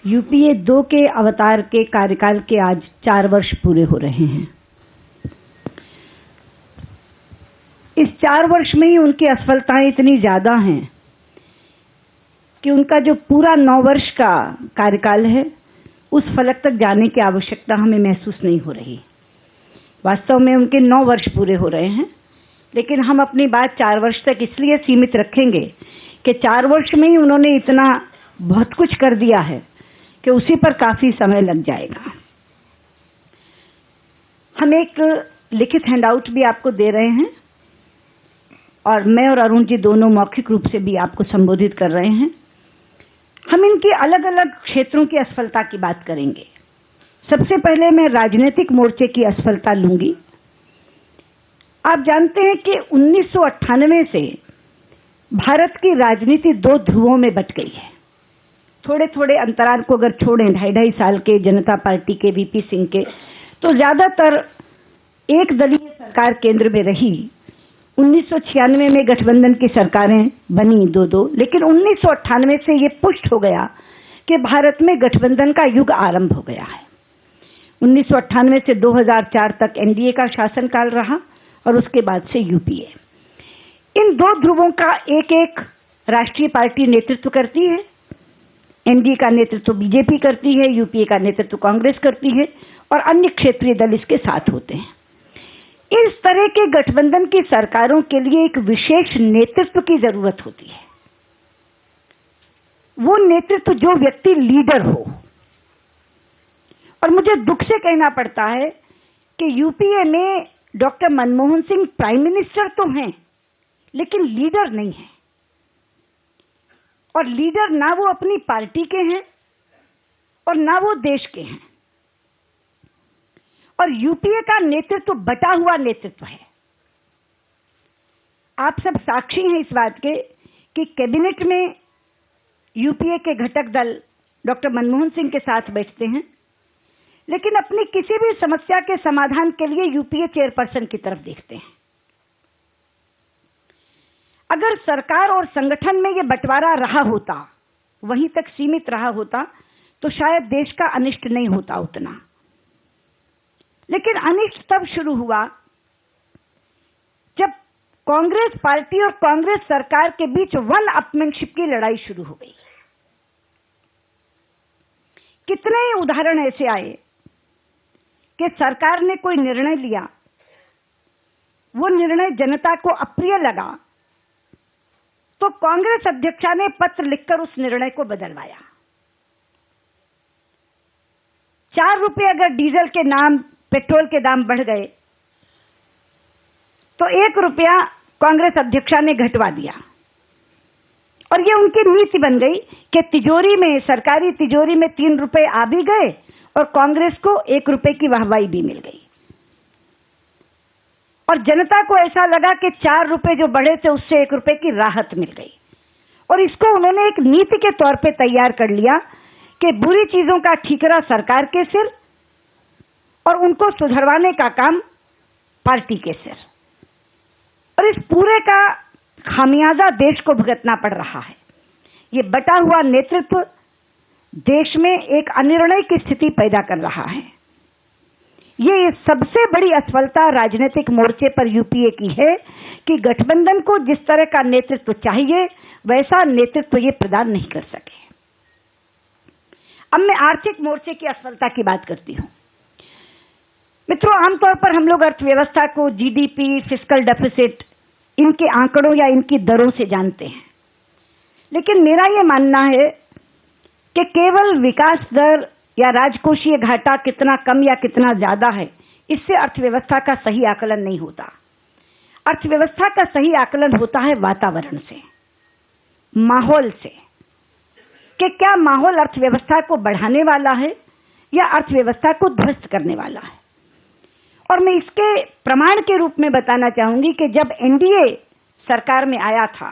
UPA 2 के अवतार के कार्यकाल के आज 4 वर्ष पूरे हो रहे हैं। इस 4 वर्ष में ही उनकी असफलताएं इतनी ज्यादा हैं कि उनका जो पूरा 9 वर्ष का कार्यकाल है उस फलक तक जाने की आवश्यकता हमें महसूस नहीं हो रही। वास्तव में उनके 9 वर्ष पूरे हो रहे हैं, लेकिन हम अपनी बात 4 वर्ष तक इसलिए सीमित रखेंगे कि 4 वर्ष में ही उन्होंने इतना बहुत कुछ कर दिया है कि उसी पर काफी समय लग जाएगा। हम एक लिखित हैंडआउट भी आपको दे रहे हैं और मैं और अरुण जी दोनों मौखिक रूप से भी आपको संबोधित कर रहे हैं। हम इनकी अलग अलग क्षेत्रों की असफलता की बात करेंगे। सबसे पहले मैं राजनीतिक मोर्चे की असफलता लूंगी। आप जानते हैं कि 1998 से भारत की राजनीति 2 ध्रुवों में बट गई है। थोड़े थोड़े अंतराल को अगर छोड़ें 2.5 साल के जनता पार्टी के वीपी सिंह के, तो ज्यादातर एक दलीय सरकार केंद्र में रही। 1996 में गठबंधन की सरकारें बनी 2-2, लेकिन 1998 से ये पुष्ट हो गया कि भारत में गठबंधन का युग आरंभ हो गया है। 1998 से 2004 तक एनडीए का शासनकाल रहा और उसके बाद से यूपीए। इन 2 ध्रुवों का एक एक राष्ट्रीय पार्टी नेतृत्व करती है। एनडीए का नेतृत्व बीजेपी करती है, यूपीए का नेतृत्व कांग्रेस करती है और अन्य क्षेत्रीय दल इसके साथ होते हैं। इस तरह के गठबंधन की सरकारों के लिए एक विशेष नेतृत्व की जरूरत होती है। वो नेतृत्व जो व्यक्ति लीडर हो। और मुझे दुख से कहना पड़ता है कि यूपीए में doctor Manmohan Singh prime minister तो हैं, लेकिन लीडर नहीं है। और लीडर ना वो अपनी पार्टी के हैं और ना वो देश के हैं। और यूपीए का नेतृत्व बटा हुआ नेतृत्व है। आप सब साक्षी हैं इस बात के कि कैबिनेट में यूपीए के घटक दल डॉक्टर मनमोहन सिंह के साथ बैठते हैं, लेकिन अपनी किसी भी समस्या के समाधान के लिए यूपीए चेयरपर्सन की तरफ देखते हैं। अगर सरकार और संगठन में यह बंटवारा रहा होता, वहीं तक सीमित रहा होता, तो शायद देश का अनिष्ट नहीं होता उतना। लेकिन अनिष्ट तब शुरू हुआ जब कांग्रेस पार्टी और कांग्रेस सरकार के बीच वन अपमैनशिप की लड़ाई शुरू हो गई। कितने ही उदाहरण ऐसे आए कि सरकार ने कोई निर्णय लिया, वो निर्णय जनता को अप्रिय लगा, तो कांग्रेस अध्यक्षा ने पत्र लिखकर उस निर्णय को बदलवाया। 4 रुपए अगर डीजल के नाम पेट्रोल के दाम बढ़ गए, तो 1 रुपया कांग्रेस अध्यक्षा ने घटवा दिया। और ये उनकी नीति बन गई कि तिजोरी में, सरकारी तिजोरी में 3 रुपए आ भी गए और कांग्रेस को 1 रुपए की वाहवाही भी मिल गई। और जनता को ऐसा लगा कि 4 रुपए जो बढ़े थे उससे 1 रुपए की राहत मिल गई। और इसको उन्होंने एक नीति के तौर पे तैयार कर लिया कि बुरी चीजों का ठीकरा सरकार के सिर और उनको सुधरवाने का काम पार्टी के सिर। और इस पूरे का खामियाजा देश को भुगतना पड़ रहा है। ये बटा हुआ नेतृत्व देश में एक अनिर्णय की स्थिति पैदा कर रहा है। ये सबसे बड़ी असफलता राजनीतिक मोर्चे पर यूपीए की है कि गठबंधन को जिस तरह का नेतृत्व चाहिए वैसा नेतृत्व ये प्रदान नहीं कर सके। अब मैं आर्थिक मोर्चे की असफलता की बात करती हूं। मित्रों, आमतौर पर हम लोग अर्थव्यवस्था को जीडीपी, फिस्कल डेफिसिट, इनके आंकड़ों या इनकी दरों से जानते हैं, लेकिन मेरा यह मानना है कि केवल विकास दर या राजकोषीय घाटा कितना कम या कितना ज्यादा है, इससे अर्थव्यवस्था का सही आकलन नहीं होता। अर्थव्यवस्था का सही आकलन होता है वातावरण से, माहौल से, कि क्या माहौल अर्थव्यवस्था को बढ़ाने वाला है या अर्थव्यवस्था को ध्वस्त करने वाला है। और मैं इसके प्रमाण के रूप में बताना चाहूंगी कि जब एनडीए सरकार में आया था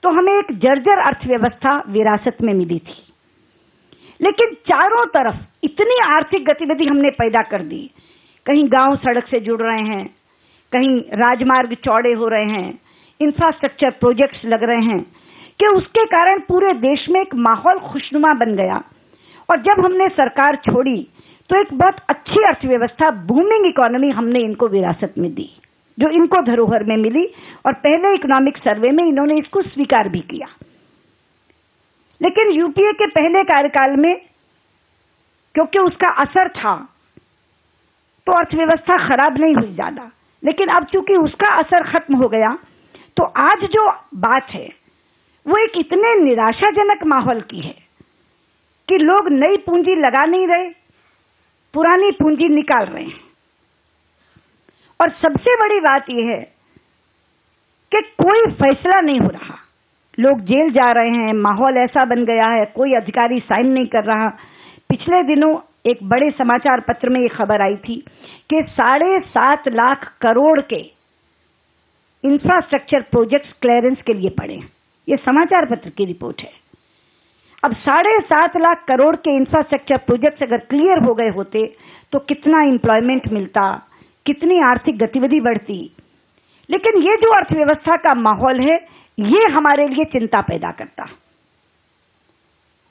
तो हमें एक जर्जर अर्थव्यवस्था विरासत में मिली थी, लेकिन चारों तरफ इतनी आर्थिक गतिविधि हमने पैदा कर दी। कहीं गांव सड़क से जुड़ रहे हैं, कहीं राजमार्ग चौड़े हो रहे हैं, इंफ्रास्ट्रक्चर प्रोजेक्ट्स लग रहे हैं कि उसके कारण पूरे देश में एक माहौल खुशनुमा बन गया और जब हमने सरकार छोड़ी तो एक बहुत अच्छी अर्थव्यवस्था, बूमिंग इकोनॉमी हमने इनको विरासत में दी, जो इनको धरोहर में मिली, और पहले इकोनॉमिक सर्वे में इन्होंने इसको स्वीकार भी किया। लेकिन यूपीए के पहले कार्यकाल में क्योंकि उसका असर था तो अर्थव्यवस्था खराब नहीं हुई ज्यादा, लेकिन अब चूंकि उसका असर खत्म हो गया तो आज जो बात है वो एक इतने निराशाजनक माहौल की है कि लोग नई पूंजी लगा नहीं रहे, पुरानी पूंजी निकाल रहे हैं। और सबसे बड़ी बात यह है कि कोई फैसला नहीं हो रहा, लोग जेल जा रहे हैं, माहौल ऐसा बन गया है, कोई अधिकारी साइन नहीं कर रहा। पिछले दिनों एक बड़े समाचार पत्र में ये खबर आई थी कि 7.5 लाख करोड़ के इंफ्रास्ट्रक्चर प्रोजेक्ट्स क्लियरेंस के लिए पड़े। ये समाचार पत्र की रिपोर्ट है। अब 7.5 लाख करोड़ के इंफ्रास्ट्रक्चर प्रोजेक्ट्स अगर क्लियर हो गए होते तो कितना एम्प्लॉयमेंट मिलता, कितनी आर्थिक गतिविधि बढ़ती। लेकिन ये जो अर्थव्यवस्था का माहौल है ये हमारे लिए चिंता पैदा करता।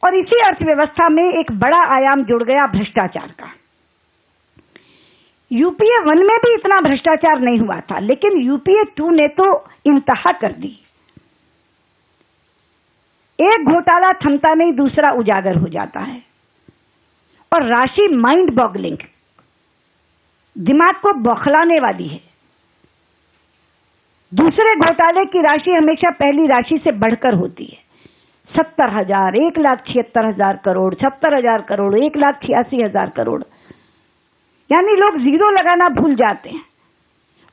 और इसी अर्थव्यवस्था में एक बड़ा आयाम जुड़ गया भ्रष्टाचार का। यूपीए 1 में भी इतना भ्रष्टाचार नहीं हुआ था, लेकिन यूपीए 2 ने तो इंतहा कर दी। एक घोटाला थमता नहीं, दूसरा उजागर हो जाता है, और राशि माइंड बॉगलिंग, दिमाग को बौखलाने वाली है। दूसरे घोटाले की राशि हमेशा पहली राशि से बढ़कर होती है। 70,000, 1,76,000 करोड़, 70,000 करोड़, 1,86,000 करोड़, यानी लोग जीरो लगाना भूल जाते हैं।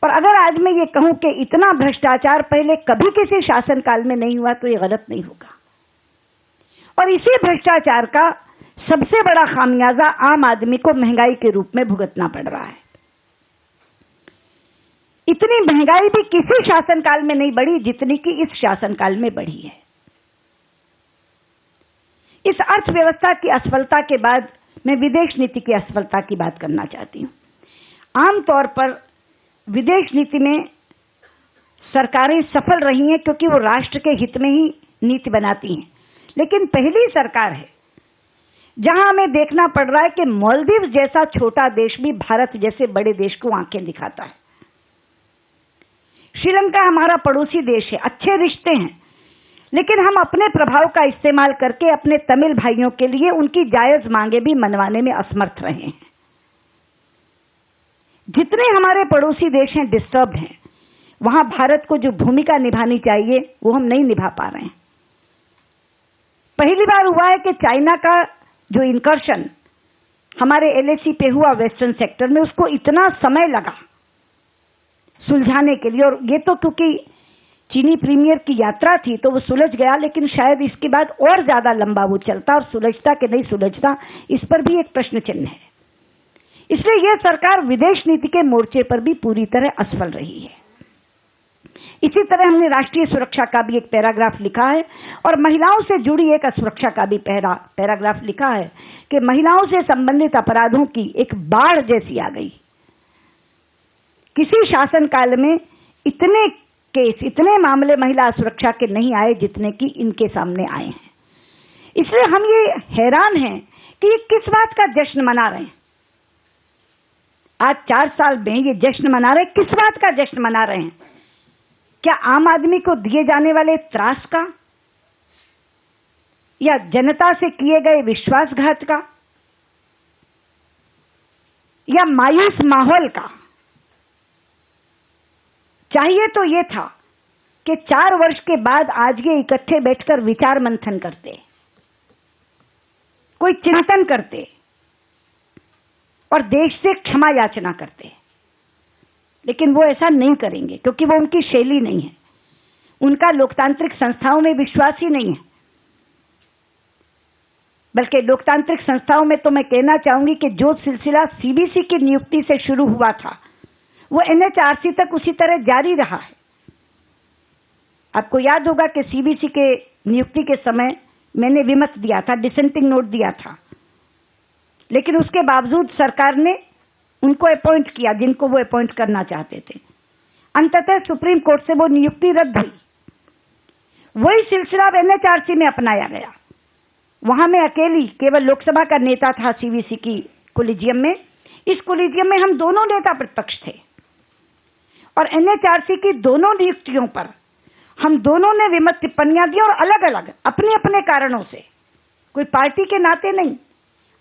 और अगर आज मैं ये कहूं कि इतना भ्रष्टाचार पहले कभी किसी शासनकाल में नहीं हुआ तो ये गलत नहीं होगा। और इसी भ्रष्टाचार का सबसे बड़ा खामियाजा आम आदमी को महंगाई के रूप में भुगतना पड़ रहा है। इतनी महंगाई भी किसी शासनकाल में नहीं बढ़ी जितनी कि इस शासनकाल में बढ़ी है। इस अर्थव्यवस्था की असफलता के बाद मैं विदेश नीति की असफलता की बात करना चाहती हूं। आमतौर पर विदेश नीति में सरकारें सफल रही हैं क्योंकि वो राष्ट्र के हित में ही नीति बनाती हैं, लेकिन पहली सरकार है जहां हमें देखना पड़ रहा है कि मालदीव जैसा छोटा देश भी भारत जैसे बड़े देश को आंखें दिखाता है। श्रीलंका हमारा पड़ोसी देश है, अच्छे रिश्ते हैं, लेकिन हम अपने प्रभाव का इस्तेमाल करके अपने तमिल भाइयों के लिए उनकी जायज मांगे भी मनवाने में असमर्थ रहे हैं। जितने हमारे पड़ोसी देश हैं डिस्टर्ब हैं, वहां भारत को जो भूमिका निभानी चाहिए वो हम नहीं निभा पा रहे हैं। पहली बार हुआ है कि चाइना का जो इनकर्शन हमारे एलएसी पे हुआ वेस्टर्न सेक्टर में, उसको इतना समय लगा सुलझाने के लिए। और ये तो क्योंकि चीनी प्रीमियर की यात्रा थी तो वो सुलझ गया, लेकिन शायद इसके बाद और ज्यादा लंबा वो चलता, और सुलझता कि नहीं सुलझता इस पर भी एक प्रश्न चिन्ह है। इसलिए यह सरकार विदेश नीति के मोर्चे पर भी पूरी तरह असफल रही है। इसी तरह हमने राष्ट्रीय सुरक्षा का भी एक पैराग्राफ लिखा है, और महिलाओं से जुड़ी एक सुरक्षा का भी पैराग्राफ लिखा है कि महिलाओं से संबंधित अपराधों की एक बाढ़ जैसी आ गई। किसी शासनकाल में इतने केस, इतने मामले महिला सुरक्षा के नहीं आए जितने कि इनके सामने आए हैं। इसलिए हम ये हैरान हैं कि ये किस बात का जश्न मना रहे हैं। आज 4 साल में ये जश्न मना रहे हैं, किस बात का जश्न मना रहे हैं? क्या आम आदमी को दिए जाने वाले त्रास का, या जनता से किए गए विश्वासघात का, या मायूस माहौल का? चाहिए तो ये था कि 4 वर्ष के बाद आज ये इकट्ठे बैठकर विचार मंथन करते, कोई चिंतन करते और देश से क्षमा याचना करते। लेकिन वो ऐसा नहीं करेंगे क्योंकि वो उनकी शैली नहीं है, उनका लोकतांत्रिक संस्थाओं में विश्वास ही नहीं है। बल्कि लोकतांत्रिक संस्थाओं में तो मैं कहना चाहूंगी कि जो सिलसिला सीबीसी की नियुक्ति से शुरू हुआ था वो एनएचआरसी तक उसी तरह जारी रहा है। आपको याद होगा कि सीबीसी के नियुक्ति के समय मैंने विमत दिया था, डिसेंटिंग नोट दिया था, लेकिन उसके बावजूद सरकार ने उनको अपॉइंट किया जिनको वो अपॉइंट करना चाहते थे। अंततः सुप्रीम कोर्ट से वो नियुक्ति रद्द हुई। वही सिलसिला एनएचआरसी में अपनाया गया। वहां मैं अकेली केवल लोकसभा का नेता था सीवीसी की कोलिजियम में। इस कोलिजियम में हम दोनों नेता प्रतिपक्ष थे और एनएचआरसी की दोनों नियुक्तियों पर हम दोनों ने विमत टिप्पणियां दी और अलग अलग अपने अपने कारणों से, कोई पार्टी के नाते नहीं।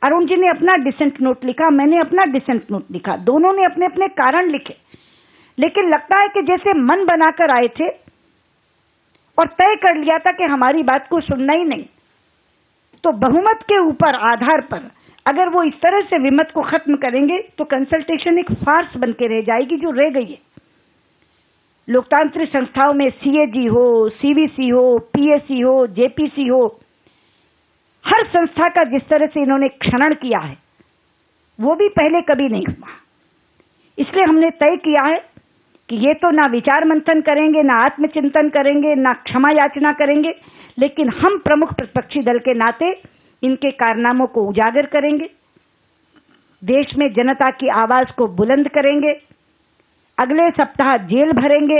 अरुण जी ने अपना डिसेंट नोट लिखा, मैंने अपना डिसेंट नोट लिखा, दोनों ने अपने अपने कारण लिखे। लेकिन लगता है कि जैसे मन बनाकर आए थे और तय कर लिया था कि हमारी बात को सुनना ही नहीं, तो बहुमत के ऊपर आधार पर अगर वो इस तरह से विमत को खत्म करेंगे तो कंसल्टेशन एक फार्स बन के रह जाएगी जो रह गई है। लोकतांत्रिक संस्थाओं में सीएजी हो, सीवीसी हो, पीएसी हो, जेपीसी हो, हर संस्था का जिस तरह से इन्होंने क्षरण किया है वो भी पहले कभी नहीं हुआ। इसलिए हमने तय किया है कि ये तो ना विचार मंथन करेंगे, ना आत्मचिंतन करेंगे, ना क्षमा याचना करेंगे, लेकिन हम प्रमुख प्रतिपक्षी दल के नाते इनके कारनामों को उजागर करेंगे, देश में जनता की आवाज को बुलंद करेंगे, अगले सप्ताह जेल भरेंगे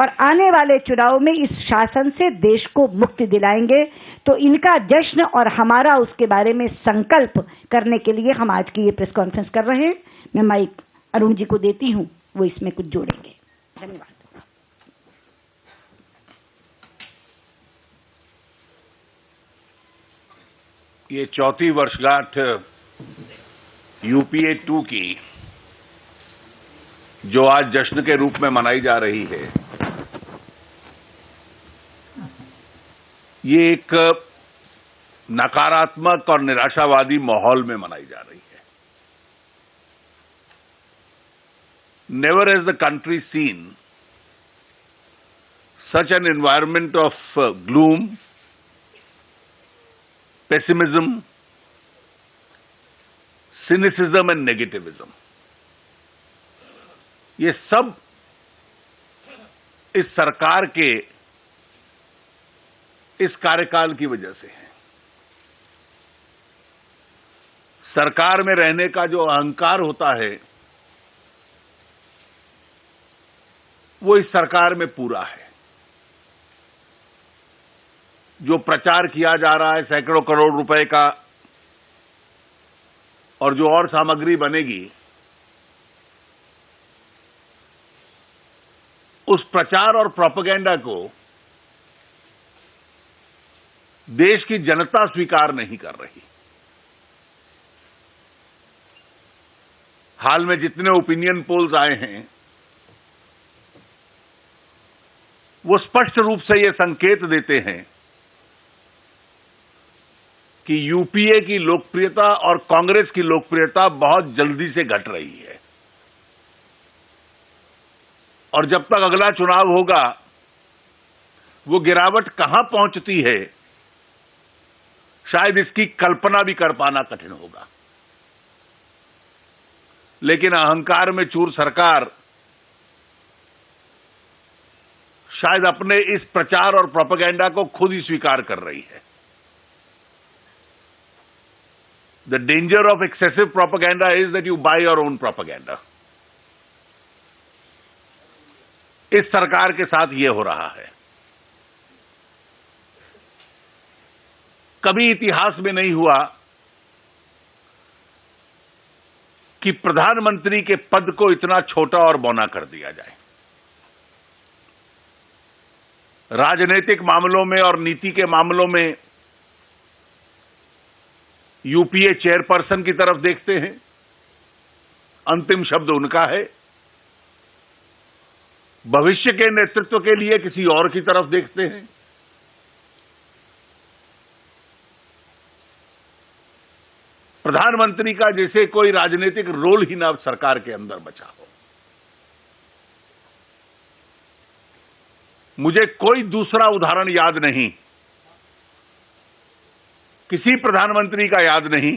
और आने वाले चुनाव में इस शासन से देश को मुक्ति दिलाएंगे। तो इनका जश्न और हमारा उसके बारे में संकल्प करने के लिए हम आज की ये प्रेस कॉन्फ्रेंस कर रहे हैं। मैं माइक अरुण जी को देती हूं, वो इसमें कुछ जोड़ेंगे। धन्यवाद। ये चौथी वर्षगांठ यूपीए 2 की जो आज जश्न के रूप में मनाई जा रही है, ये एक नकारात्मक और निराशावादी माहौल में मनाई जा रही है। Never has the country scene such an environment of gloom, pessimism, cynicism and negativism. ये सब इस सरकार के इस कार्यकाल की वजह से है। सरकार में रहने का जो अहंकार होता है वो इस सरकार में पूरा है। जो प्रचार किया जा रहा है सैकड़ों करोड़ रुपए का और जो और सामग्री बनेगी, उस प्रचार और प्रोपेगेंडा को देश की जनता स्वीकार नहीं कर रही। हाल में जितने ओपिनियन पोल्स आए हैं वो स्पष्ट रूप से ये संकेत देते हैं कि यूपीए की लोकप्रियता और कांग्रेस की लोकप्रियता बहुत जल्दी से घट रही है और जब तक अगला चुनाव होगा वो गिरावट कहां पहुंचती है शायद इसकी कल्पना भी कर पाना कठिन होगा। लेकिन अहंकार में चूर सरकार शायद अपने इस प्रचार और प्रोपेगेंडा को खुद ही स्वीकार कर रही है। The danger of excessive propaganda is that you buy your own propaganda. इस सरकार के साथ यह हो रहा है। कभी इतिहास में नहीं हुआ कि प्रधानमंत्री के पद को इतना छोटा और बौना कर दिया जाए। राजनीतिक मामलों में और नीति के मामलों में यूपीए चेयरपर्सन की तरफ देखते हैं, अंतिम शब्द उनका है। भविष्य के नेतृत्व के लिए किसी और की तरफ देखते हैं। प्रधानमंत्री का जैसे कोई राजनीतिक रोल ही ना सरकार के अंदर बचा हो। मुझे कोई दूसरा उदाहरण याद नहीं, किसी प्रधानमंत्री का याद नहीं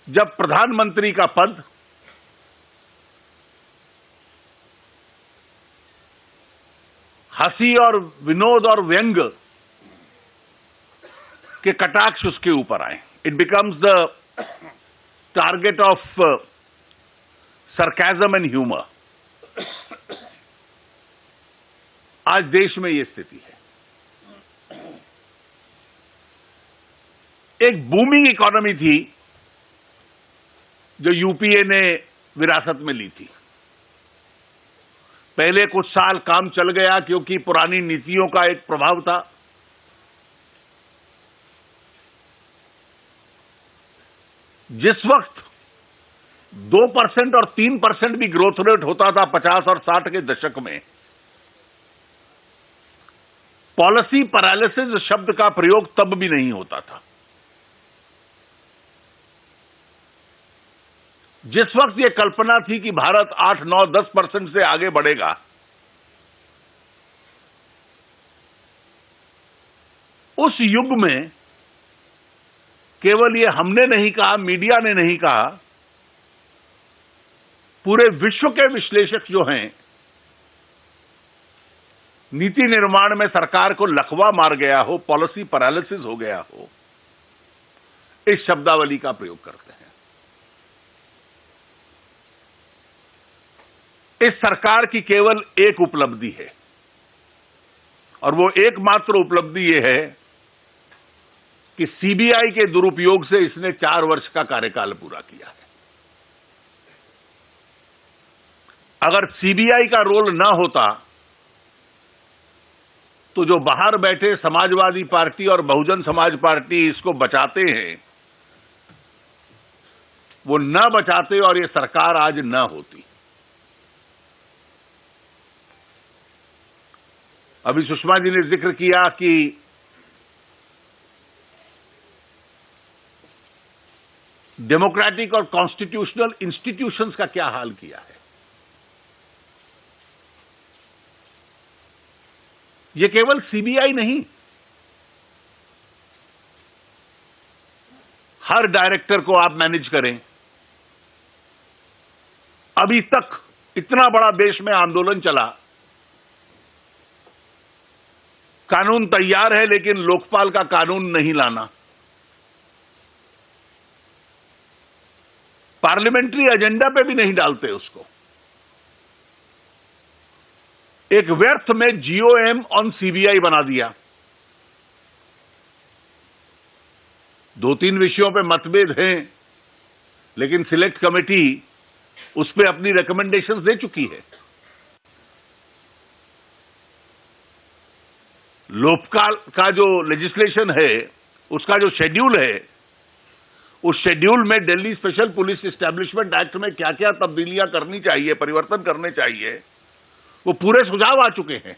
जब प्रधानमंत्री का पद हंसी और विनोद और व्यंग के कटाक्ष उसके ऊपर आए। It becomes the target of sarcasm and humour. आज देश में यह स्थिति है। एक बूमिंग इकोनॉमी थी जो यूपीए ने विरासत में ली थी। पहले कुछ साल काम चल गया क्योंकि पुरानी नीतियों का एक प्रभाव था। जिस वक्त 2% और 3% भी ग्रोथ रेट होता था 50 और 60 के दशक में, पॉलिसी पैरालिसिस शब्द का प्रयोग तब भी नहीं होता था। जिस वक्त यह कल्पना थी कि भारत 8, 9, 10% से आगे बढ़ेगा, उस युग में केवल ये हमने नहीं कहा, मीडिया ने नहीं कहा, पूरे विश्व के विश्लेषक जो हैं, नीति निर्माण में सरकार को लकवा मार गया हो, पॉलिसी पैरालिसिस हो गया हो, इस शब्दावली का प्रयोग करते हैं। इस सरकार की केवल एक उपलब्धि है और वो एकमात्र उपलब्धि ये है कि सीबीआई के दुरुपयोग से इसने 4 वर्ष का कार्यकाल पूरा किया है। अगर सीबीआई का रोल ना होता तो जो बाहर बैठे समाजवादी पार्टी और बहुजन समाज पार्टी इसको बचाते हैं, वो न बचाते और ये सरकार आज न होती। अभी सुषमा जी ने जिक्र किया कि डेमोक्रेटिक और कॉन्स्टिट्यूशनल इंस्टीट्यूशंस का क्या हाल किया है। ये केवल सीबीआई नहीं, हर डायरेक्टर को आप मैनेज करें। अभी तक इतना बड़ा देश में आंदोलन चला, कानून तैयार है लेकिन लोकपाल का कानून नहीं लाना, पार्लियामेंट्री एजेंडा पे भी नहीं डालते उसको। एक व्यर्थ में जीओएम ऑन सीबीआई बना दिया। 2-3 विषयों पे मतभेद हैं, लेकिन सिलेक्ट कमेटी उस पे अपनी रिकमेंडेशंस दे चुकी है। लोकपाल का जो लेजिस्लेशन है, उसका जो शेड्यूल है, उस शेड्यूल में Delhi special police establishment act में क्या क्या तब्दीलियां करनी चाहिए, परिवर्तन करने चाहिए, वो पूरे सुझाव आ चुके हैं।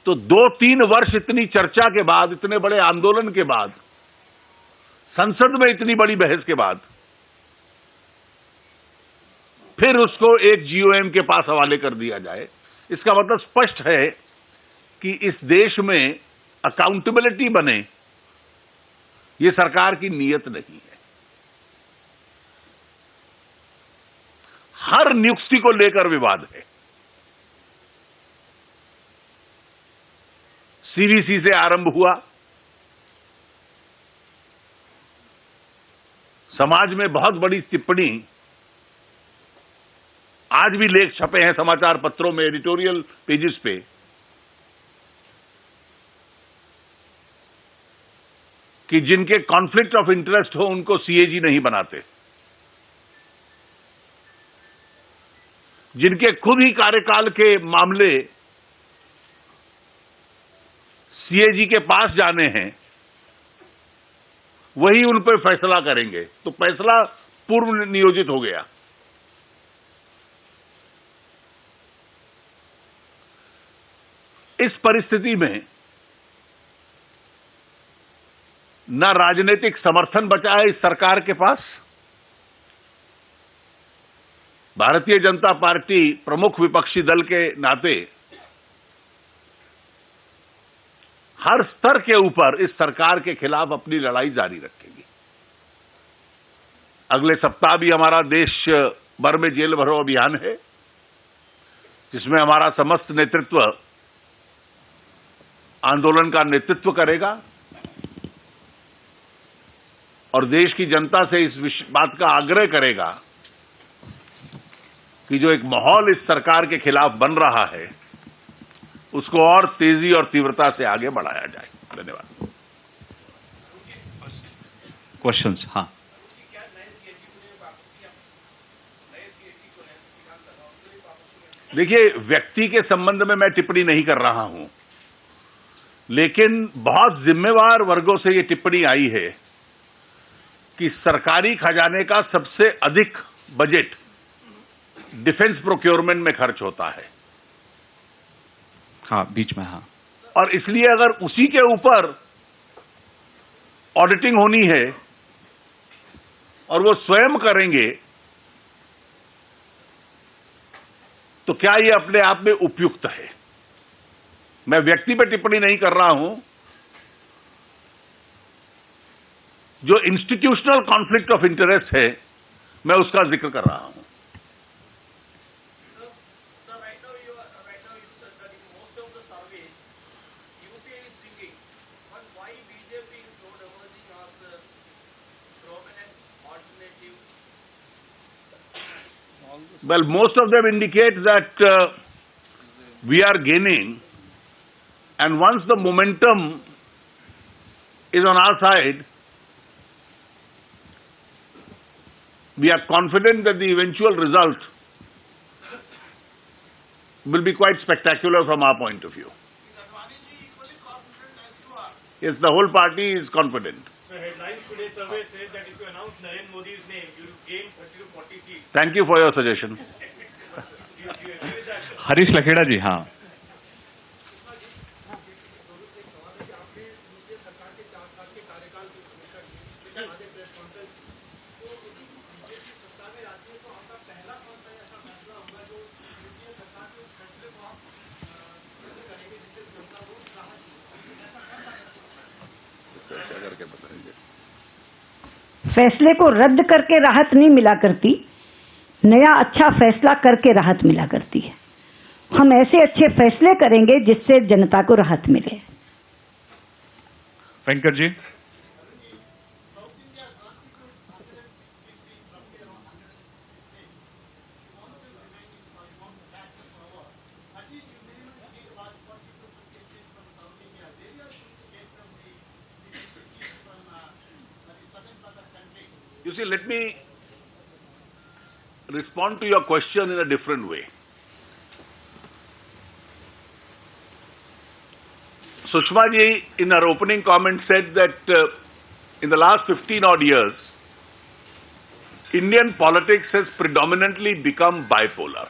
तो 2-3 वर्ष इतनी चर्चा के बाद, इतने बड़े आंदोलन के बाद, संसद में इतनी बड़ी बहस के बाद, फिर उसको एक जीओएम के पास हवाले कर दिया जाए, इसका मतलब स्पष्ट है कि इस देश में अकाउंटेबिलिटी बने, ये सरकार की नीयत नहीं है। हर नियुक्ति को लेकर विवाद है। सीवीसी से आरंभ हुआ, समाज में बहुत बड़ी टिप्पणी, आज भी लेख छपे हैं समाचार पत्रों में, एडिटोरियल पेजेस पे, कि जिनके कॉन्फ्लिक्ट ऑफ इंटरेस्ट हो उनको सीएजी नहीं बनाते, जिनके खुद ही कार्यकाल के मामले सीएजी के पास जाने हैं, वही उन पर फैसला करेंगे। तो फैसला पूर्व नियोजित हो गया। इस परिस्थिति में न राजनीतिक समर्थन बचा है इस सरकार के पास। भारतीय जनता पार्टी प्रमुख विपक्षी दल के नाते हर स्तर के ऊपर इस सरकार के खिलाफ अपनी लड़ाई जारी रखेगी। अगले सप्ताह भी हमारा देश भर में जेल भरो अभियान है, जिसमें हमारा समस्त नेतृत्व आंदोलन का नेतृत्व करेगा और देश की जनता से इस बात का आग्रह करेगा कि जो एक माहौल इस सरकार के खिलाफ बन रहा है, उसको और तेजी और तीव्रता से आगे बढ़ाया जाए। धन्यवाद। क्वेश्चंस। हाँ, देखिए, व्यक्ति के संबंध में मैं टिप्पणी नहीं कर रहा हूं, लेकिन बहुत जिम्मेवार वर्गों से ये टिप्पणी आई है कि सरकारी खजाने का सबसे अधिक बजट डिफेंस प्रोक्योरमेंट में खर्च होता है। हाँ, बीच में। हाँ, और इसलिए अगर उसी के ऊपर ऑडिटिंग होनी है और वो स्वयं करेंगे, तो क्या ये अपने आप में उपयुक्त है? मैं व्यक्ति पे टिप्पणी नहीं कर रहा हूं, जो इंस्टीट्यूशनल कॉन्फ्लिक्ट ऑफ इंटरेस्ट है, मैं उसका जिक्र कर रहा हूं। Well, most of them indicate that we are gaining, and once the momentum is on our side, we are confident that the eventual result will be quite spectacular from our point of view. Yes, the whole party is confident. The headlines today survey says that if you announce Narendra Modi's name, you will gain 30 to 40 seats. Thank you for your suggestion. Do you agree with that? Harish Lakhera जी। हाँ, फैसले को रद्द करके राहत नहीं मिला करती, नया अच्छा फैसला करके राहत मिला करती है। हम ऐसे अच्छे फैसले करेंगे जिससे जनता को राहत मिले। Venkat ji. You see, let me respond to your question in a different way. Sushma ji, in her opening comment, said that in the last 15 odd years, Indian politics has predominantly become bipolar.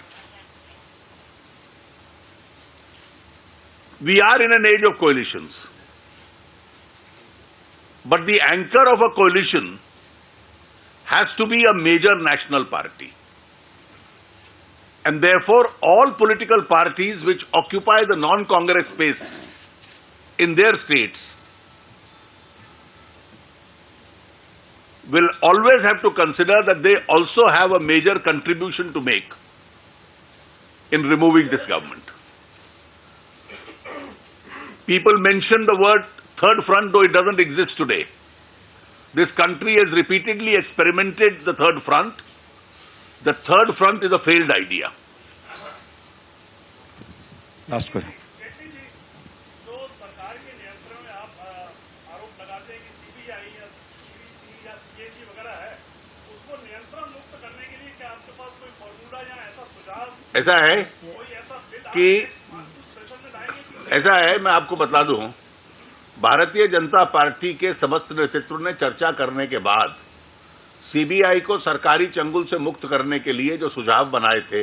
We are in an age of coalitions. But the anchor of a coalition has to be a major national party. And therefore, all political parties which occupy the non-Congress space in their states will always have to consider that they also have a major contribution to make in removing this government. People mention the word third front, though it doesn't exist today. This country has repeatedly experimented the third front. The third front is a failed idea. Last question. तो सरकार के नियंत्रण में आप आरोप लगाते हैं कि सीबीआई या सीबीसी या सीएजी वगैरह है, उसको नियंत्रण मुक्त करने के लिए क्या आपके पास कोई फॉर्मूला या ऐसा सुझाव ऐसा है कोई ऐसा कि सेशन में लाएंगे? ऐसा है, मैं आपको बता दूं, भारतीय जनता पार्टी के समस्त नेतृत्व ने चर्चा करने के बाद सीबीआई को सरकारी चंगुल से मुक्त करने के लिए जो सुझाव बनाए थे,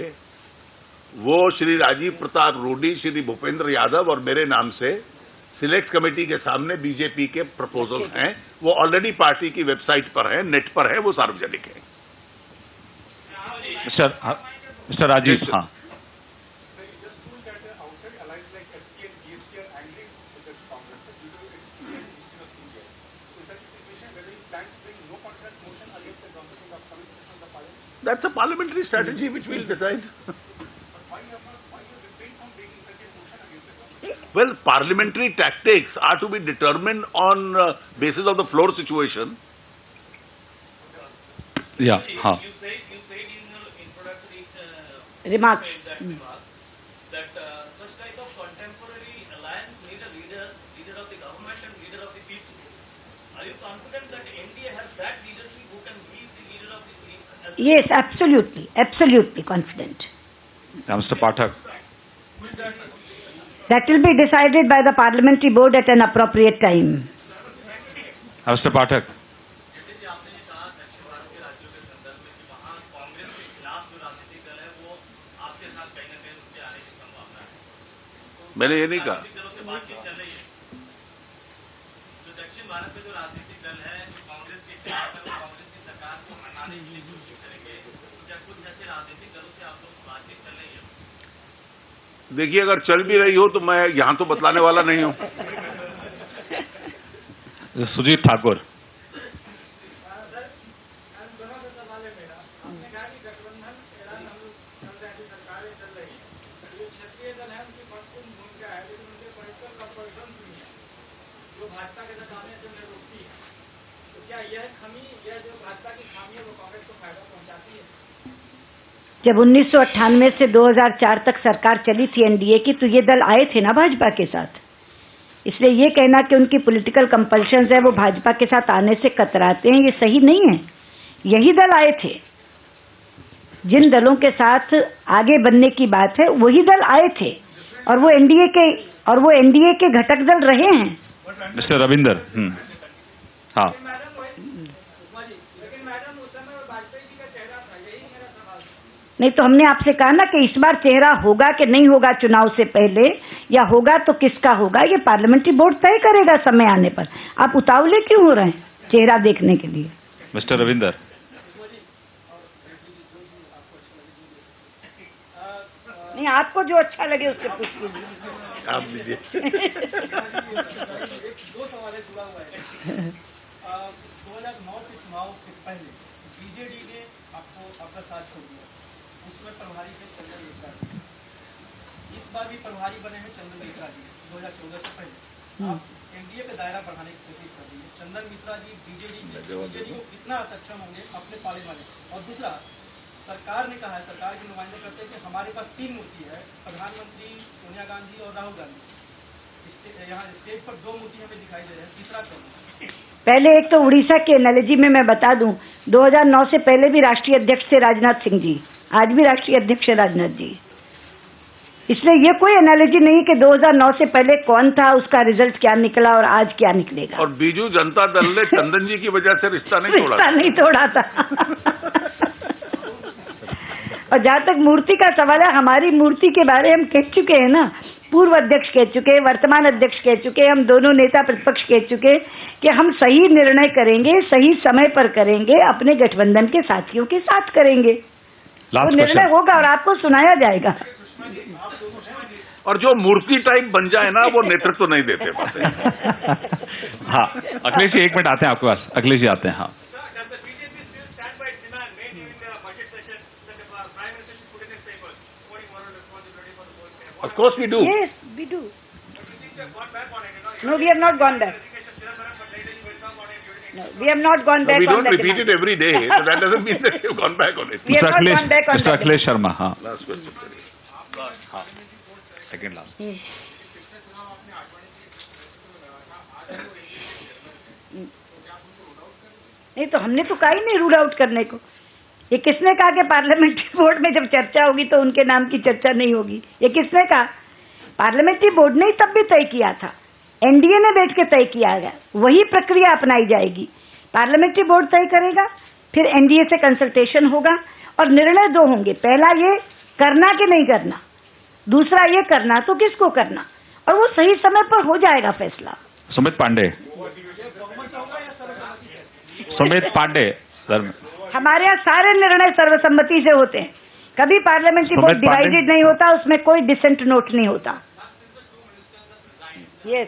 वो श्री राजीव प्रताप रूडी, श्री भूपेंद्र यादव और मेरे नाम से सिलेक्ट कमेटी के सामने बीजेपी के प्रपोजल्स हैं। वो ऑलरेडी पार्टी की वेबसाइट पर है, नेट पर है, वो सार्वजनिक है। मिस्टर राजीव। हाँ, That's a parliamentary strategy which we'll decide. Well, parliamentary tactics are to be determined on basis of the floor situation. Yeah, हाँ। You said in your introductory Remarks. that such type of contemporary alliance need a leader of the government and leader of the people. Are you confident that NDA has that leadership who can be the leader of this league? Yes, absolutely confident. Mr. Pathak. That will be decided by the parliamentary board at an appropriate time. Mr. Pathak. मैंने ये नहीं कहा। जो दक्षिण भारत में जो राजनीतिक दल है कांग्रेस के खिलाफ है, कांग्रेस की सरकार को मनाने की कोशिश करेंगे, क्या कुछ ऐसे राजनीतिक दलों से आप लोग बातचीत चल रही है? देखिए, अगर चल भी रही हो तो मैं यहां तो बतलाने वाला नहीं हूं। सुजीत ठाकुर। भाजपा के साथ आने से उन्हें रोकती है, तो क्या यह जो भाजपा की खामी है वो कांग्रेस को फायदा पहुंचाती है? जब 1998 से 2004 तक सरकार चली थी एनडीए की, तो ये दल आए थे ना भाजपा के साथ। इसलिए ये कहना कि उनकी पॉलिटिकल कंपल्शंस है वो भाजपा के साथ आने से कतराते हैं, ये सही नहीं है। यही दल आए थे, जिन दलों के साथ आगे बढ़ने की बात है वही दल आए थे, और वो एनडीए के घटक दल रहे हैं। मिस्टर रविंदर। हाँ। नहीं तो हमने आपसे कहा ना कि इस बार चेहरा होगा कि नहीं होगा चुनाव से पहले, या होगा तो किसका होगा, ये पार्लियामेंट्री बोर्ड तय करेगा समय आने पर। आप उतावले क्यों हो रहे हैं चेहरा देखने के लिए? मिस्टर रविंदर। नहीं, आपको जो अच्छा लगे उससे पूछ लीजिए। आप लीजिए। 2 सवाल जुड़ा हुआ है। 2009 के चुनाव से पहले बीजेडी ने आपको आपका साथ छोड़ दिया, उसमें प्रभारी थे चंदन मिश्रा जी। इस बार भी प्रभारी बने हैं चंदन मिश्रा जी 2014 से पहले। आप एनडीए का दायरा बढ़ाने की कोशिश कर रही है। चंदन मिश्रा जी बीजेडी को कितना सक्षम होंगे अपने पाले वाले? और दूसरा, सरकार ने कहा है, सरकार के नुमाइंदे करते हैं कि हमारे पास 3 मूर्ति है, प्रधानमंत्री सोनिया गांधी और राहुल गांधी। यहाँ स्टेज पर 2 मूर्ति हमें दिखाई दे रहे हैं, तीसरा कौन? पहले एक तो उड़ीसा के एनालॉजी में मैं बता दूं, 2009 से पहले भी राष्ट्रीय अध्यक्ष थे राजनाथ सिंह जी, आज भी राष्ट्रीय अध्यक्ष है राजनाथ जी। इसलिए ये कोई एनालॉजी नहीं कि 2009 से पहले कौन था, उसका रिजल्ट क्या निकला और आज क्या निकलेगा। और बीजू जनता दल ने चंदन जी की वजह से रिश्ता नहीं तोड़ा था। और जहाँ तक मूर्ति का सवाल है, हमारी मूर्ति के बारे हम कह चुके हैं ना, पूर्व अध्यक्ष कह चुके, वर्तमान अध्यक्ष कह चुके, हम दोनों नेता प्रतिपक्ष कह चुके कि हम सही निर्णय करेंगे, सही समय पर करेंगे, अपने गठबंधन के साथियों के साथ करेंगे। वो निर्णय होगा और आपको सुनाया जाएगा। और जो मूर्ति टाइप बन जाए ना, वो नेतृत्व नहीं देते। हाँ, अखिलेश जी 1 मिनट आते हैं आपके पास। अखिलेश जी आते हैं। हाँ। Of course we do. Yes, we do. No, we have not gone back. No, we have not gone back. We don't repeat it every day, so that doesn't mean that you've gone back on it. We have not gone back on Mr. Akhilesh Sharma. हाँ. Last question. हाँ. Second last. नहीं तो हमने तो कहा ही नहीं rule out करने को। ये किसने कहा कि पार्लियामेंट्री बोर्ड में जब चर्चा होगी तो उनके नाम की चर्चा नहीं होगी? ये किसने कहा? पार्लियामेंट्री बोर्ड ने तब भी तय किया था, एनडीए ने बैठ के तय किया गया, वही प्रक्रिया अपनाई जाएगी। पार्लियामेंट्री बोर्ड तय करेगा, फिर एनडीए से कंसल्टेशन होगा और निर्णय 2 होंगे। पहला ये करना कि नहीं करना, दूसरा ये करना तो किसको करना, और वो सही समय पर हो जाएगा फैसला। सुमित पांडे। सर, हमारे यहाँ सारे निर्णय सर्वसम्मति से होते हैं, कभी पार्लियामेंट्री बोर्ड डिवाइडेड नहीं होता, उसमें कोई डिसेंट नोट नहीं होता। Yes,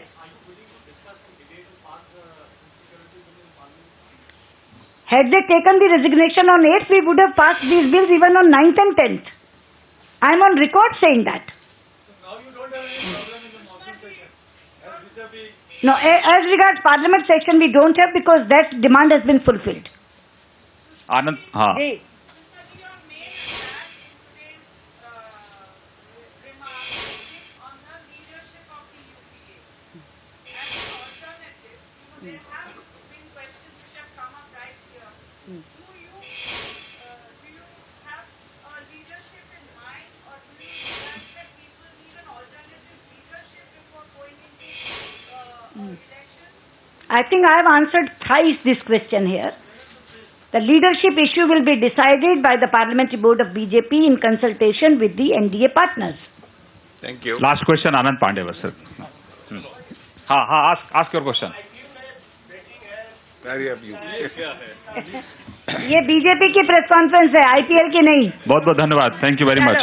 had they taken the resignation on 8th, we would have passed these bills even on 9th and 10th. I am on record saying that. Now you don't have any problem in the monsoon session. No, as regards parliament session, we don't have, because that demand has been fulfilled. आनंद, हाँ। There have been questions which have come up right here. Do you have a leadership in mind, or do you realize that people need an alternative leadership before going into elections? I think I have answered thrice this question here. The leadership issue will be decided by the Parliamentary Board of BJP in consultation with the NDA partners. Thank you. Last question, Anand Pandey, sir. हाँ, ask your question. ये BJP की press conference है, IPL की नहीं. बहुत बहुत धन्यवाद. Thank you very much.